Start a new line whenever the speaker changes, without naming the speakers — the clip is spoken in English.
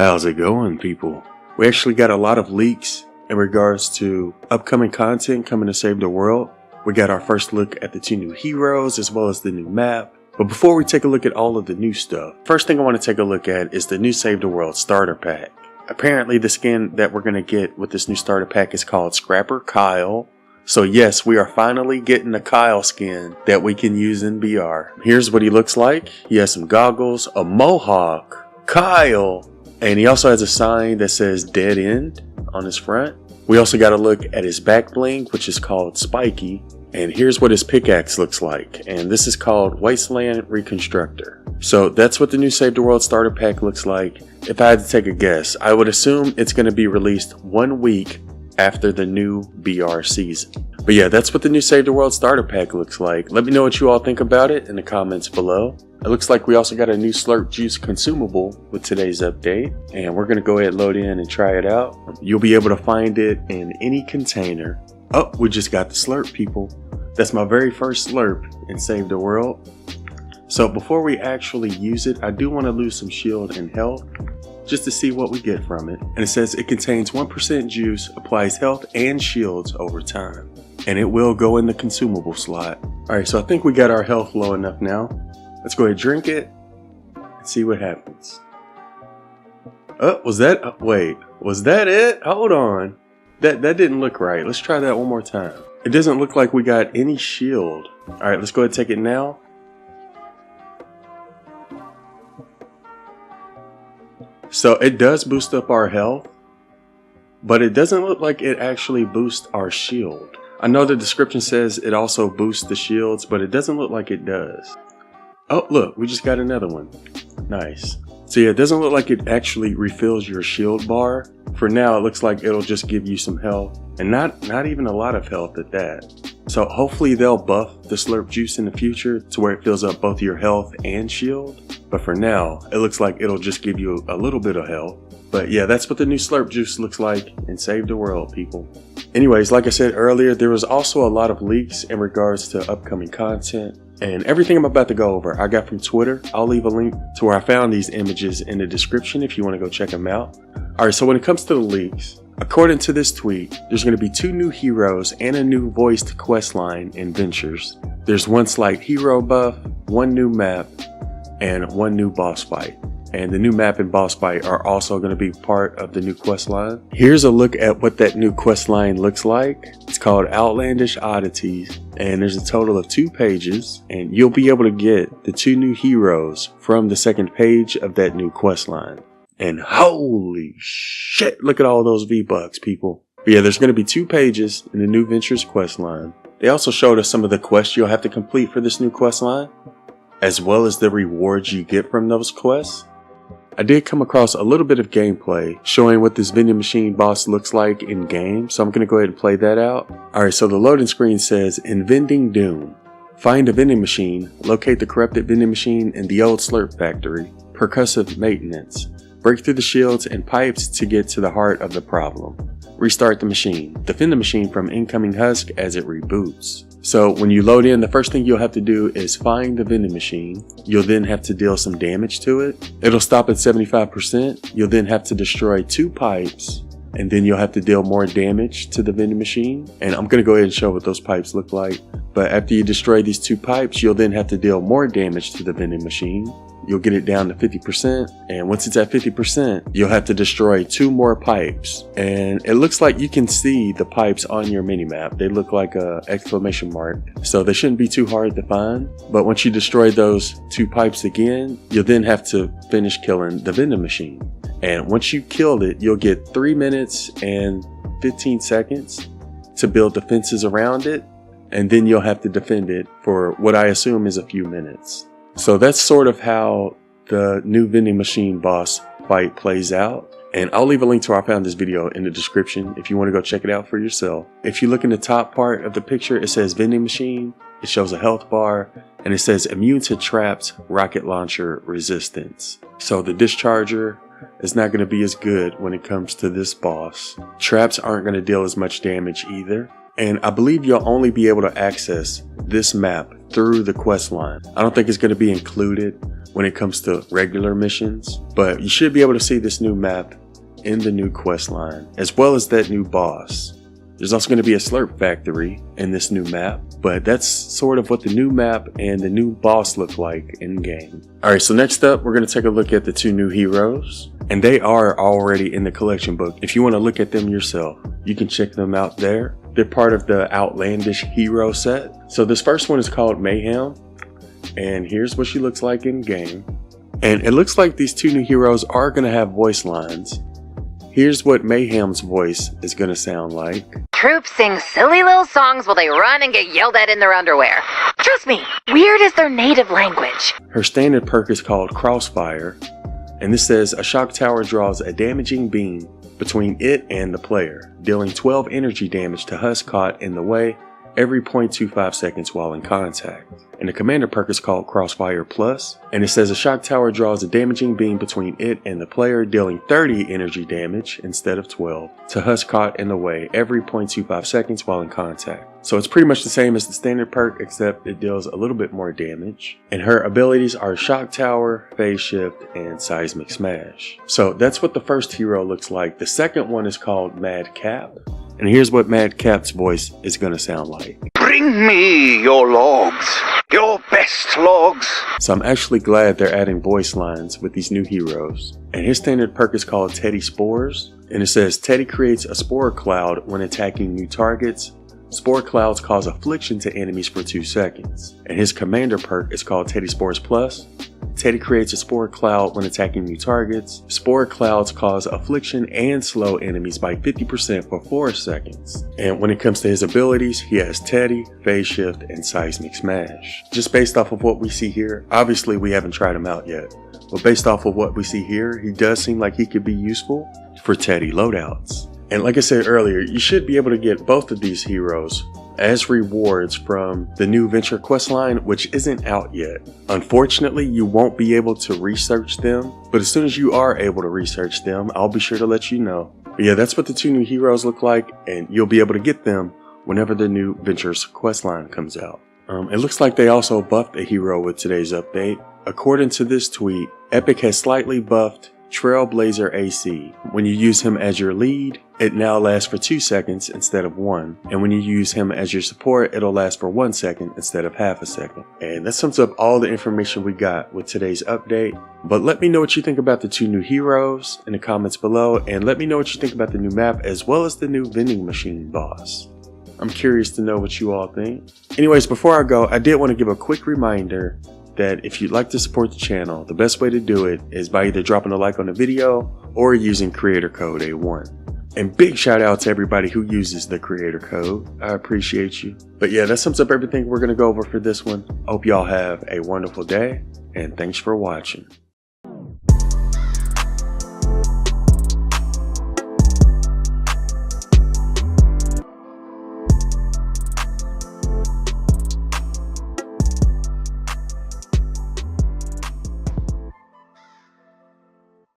How's it going, people? We actually got a lot of leaks in regards to upcoming content coming to save the world. We got our first look at the 2 new heroes as well as the new map. But before we take a look at all of the new stuff, first thing I want to take a look at is the new Save the World starter pack. Apparently the skin that we're going to get with this new starter pack is called Scrapper Kyle. So yes, we are finally getting a Kyle skin that we can use in BR. Here's what he looks like. He has some goggles, a mohawk, Kyle, and he also has a sign that says Dead End on his front. We also got a look at his back bling, which is called Spiky. And here's what his pickaxe looks like. And this is called Wasteland Reconstructor. So that's what the new Save the World starter pack looks like. If I had to take a guess, I would assume it's going to be released 1 week after the new BR season. But yeah, that's what the new Save the World starter pack looks like. Let me know what you all think about it in the comments below. It looks like we also got a new slurp juice consumable with today's update, and we're gonna go ahead and load in and try it out. You'll be able to find it in any container. Oh, we just got the slurp, people. That's my very first slurp in Save the World. So before we actually use it, I do want to lose some shield and health just to see what we get from it. And it says it contains 1% juice, applies health and shields over time, and it will go in the consumable slot. Alright, so I think we got our health low enough now. Let's go ahead and drink it and see what happens. Oh, was that, wait, was that it? Hold on. That didn't look right. Let's try that one more time. It doesn't look like we got any shield. Alright, let's go ahead and take it now. So it does boost up our health, but it doesn't look like it actually boosts our shield. I know the description says it also boosts the shields, but it doesn't look like it does. Oh, look, we just got another one. Nice. So yeah, it doesn't look like it actually refills your shield bar. For now, it looks like it'll just give you some health, and not even a lot of health at that. So hopefully they'll buff the slurp juice in the future to where it fills up both your health and shield. But for now, it looks like it'll just give you a little bit of health. But yeah, that's what the new slurp juice looks like in Save the World, people. Anyways, like I said earlier, there was also a lot of leaks in regards to upcoming content. And everything I'm about to go over, I got from Twitter. I'll leave a link to where I found these images in the description if you want to go check them out. Alright, so when it comes to the leaks, according to this tweet, there's going to be 2 new heroes and a new voiced questline in Ventures. There's 1 slight hero buff, 1 new map, and 1 new boss fight. And the new map and boss fight are also going to be part of the new questline. Here's a look at what that new questline looks like. It's called Outlandish Oddities, and there's a total of 2 pages, and you'll be able to get the 2 new heroes from the 2nd page of that new questline. And holy shit, look at all those V-Bucks, people. But yeah, there's going to be 2 pages in the new Ventures questline. They also showed us some of the quests you'll have to complete for this new questline, as well as the rewards you get from those quests. I did come across a little bit of gameplay showing what this vending machine boss looks like in game, so I'm going to go ahead and play that out. Alright, so the loading screen says, in Vending Doom, find a vending machine, locate the corrupted vending machine in the old slurp factory, percussive maintenance, break through the shields and pipes to get to the heart of the problem, restart the machine, defend the machine from incoming husk as it reboots. So when you load in, the first thing you'll have to do is find the vending machine. You'll then have to deal some damage to it. It'll stop at 75%. You'll then have to destroy 2 pipes, and then you'll have to deal more damage to the vending machine. And I'm going to go ahead and show what those pipes look like. But after you destroy these 2 pipes, you'll then have to deal more damage to the vending machine. You'll get it down to 50%, and once it's at 50%, you'll have to destroy 2 more pipes. And it looks like you can see the pipes on your minimap. They look like a exclamation mark, so they shouldn't be too hard to find. But once you destroy those 2 pipes again, you'll then have to finish killing the vending machine. And once you killed it, you'll get 3 minutes and 15 seconds to build defenses around it, and then you'll have to defend it for what I assume is a few minutes. So that's sort of how the new vending machine boss fight plays out. And I'll leave a link to where I found this video in the description if you want to go check it out for yourself. If you look in the top part of the picture, it says vending machine. It shows a health bar, and it says immune to trapped rocket launcher resistance. So the discharger is not going to be as good when it comes to this boss. Traps aren't going to deal as much damage either. And I believe you'll only be able to access this map through the quest line. I don't think it's going to be included when it comes to regular missions, but you should be able to see this new map in the new quest line, as well as that new boss. There's also going to be a slurp factory in this new map, but that's sort of what the new map and the new boss look like in game. Alright, so next up we're going to take a look at the 2 new heroes, and they are already in the collection book. If you want to look at them yourself, you can check them out there. They're part of the Outlandish hero set. So this first one is called Mayhem, and here's what she looks like in game. And it looks like these 2 new heroes are going to have voice lines. Here's what Mayhem's voice is going to sound like.
Troops sing silly little songs while they run and get yelled at in their underwear. Trust me, weird is their native language.
Her standard perk is called Crossfire, and this says a shock tower draws a damaging beam between it and the player, dealing 12 energy damage to Husk caught in the way every 0.25 seconds while in contact. And the commander perk is called Crossfire Plus, and it says a shock tower draws a damaging beam between it and the player, dealing 30 energy damage instead of 12 to Husk caught in the way every 0.25 seconds while in contact. So it's pretty much the same as the standard perk, except it deals a little bit more damage. And her abilities are Shock Tower, Phase Shift, and Seismic Smash. So that's what the first hero looks like. The second one is called Mad Cap, and here's what Mad Cap's voice is going to sound like.
Bring me your logs, your best logs.
So I'm actually glad they're adding voice lines with these new heroes. And his standard perk is called Teddy Spores, and it says Teddy creates a spore cloud when attacking new targets. Spore clouds cause affliction to enemies for 2 seconds. And his commander perk is called Teddy Spores Plus. Teddy creates a spore cloud when attacking new targets. Spore clouds cause affliction and slow enemies by 50% for 4 seconds. And when it comes to his abilities, he has Teddy, Phase Shift, and Seismic Smash. Just based off of what we see here, obviously we haven't tried him out yet, but based off of what we see here, he does seem like he could be useful for Teddy loadouts. And like I said earlier, you should be able to get both of these heroes as rewards from the new Venture quest line, which isn't out yet. Unfortunately, you won't be able to research them, but as soon as you are able to research them, I'll be sure to let you know. But yeah, that's what the 2 new heroes look like, and you'll be able to get them whenever the new Venture's quest line comes out. It looks like they also buffed a hero with today's update. According to this tweet, Epic has slightly buffed Trailblazer AC. When you use him as your lead, it now lasts for 2 seconds instead of 1. And when you use him as your support, it'll last for 1 second instead of half a second. And that sums up all the information we got with today's update. But let me know what you think about the 2 new heroes in the comments below, and let me know what you think about the new map as well as the new vending machine boss. I'm curious to know what you all think. Anyways, before I go, I did want to give a quick reminder that if you'd like to support the channel, the best way to do it is by either dropping a like on the video or using creator code A1. And big shout out to everybody who uses the creator code. I appreciate you. But yeah, that sums up everything we're going to go over for this one. Hope y'all have a wonderful day, and thanks for watching.